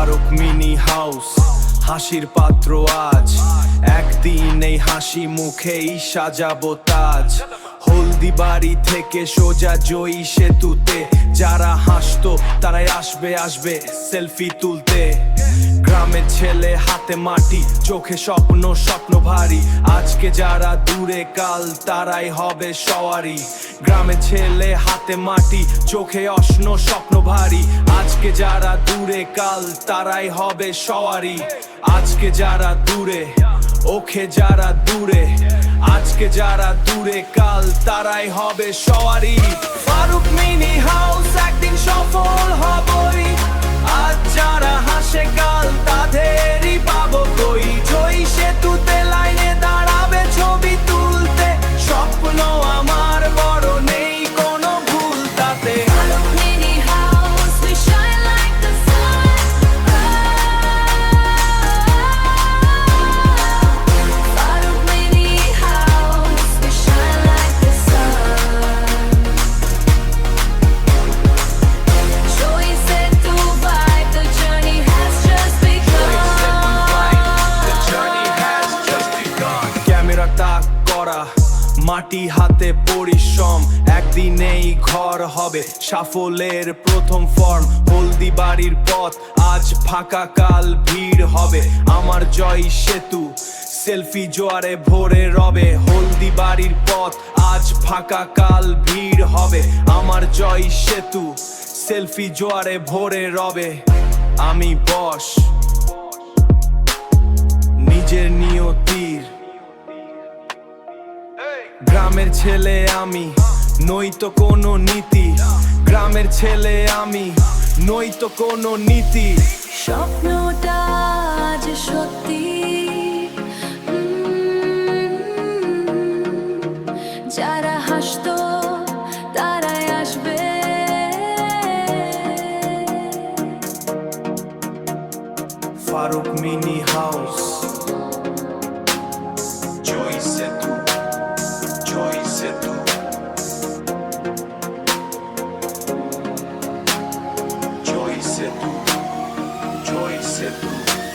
Faruk mini house হাসির পাত্র আজ, একদিন এই হাসি মুখেই সাজাবো তাজ। হলদি বাড়ি থেকে সোজা জয়ী সেতুতে, যারা হাসতো তারাই আসবে আসবে সেলফি তুলতে। গ্রামের ছেলে হাতে মাটি, চোখে স্বপ্ন স্বপ্ন ভারী, আজকে যারা দূরে কাল তারাই হবে সওয়ারি। গ্রামের ছেলে হাতে মাটি, চোখে অশ্ন স্বপ্ন ভারী, আজকে যারা দূরে কাল তারাই হবে সওয়ারি। আজকে যারা দূরে, ওকে যারা দূরে, আজকে যারা দূরে কাল তারাই হবে সওয়ারি। ফারুক মিনি হাউস একদিন সফল হবই, আজ যারা হাসে কাল তাদেরই পাবো কই। জয়ী সেতুতে লাইনে দাঁড়াবে ছবি তুলতে, স্বপ্ন আমার বড় নেই কোনো ভুল তাতে। Faruk Mini House, we shine like the sun. Faruk Mini House, we shine like the sun. Joy said to vibe, the journey has just begun. Camera তাক করা, মাটি হাতে পরিশ্রম, একদিনেই ঘর হবে সাফল্যের প্রথম ফর্ম। হলদি বাড়ির পথ আজ ফাঁকা, কাল ভিড় হবে আমার জয় সেতু, সেলফি জোয়ারে ভরে রবে। হলদি বাড়ির পথ আজ ফাঁকা, কাল ভিড় হবে আমার জয় সেতু, সেলফি জোয়ারে ভরে রবে। আমি বশ নিজের নিয়তির, গ্রামের ছেলে আমি, নই তো কোনো নীতি। গ্রামের ছেলে আমি, নই তো কোনো নীতি। স্বপ্নটা আজ সত্যি, যারা হাসতো তারাই আসবে। ফারুক মিনি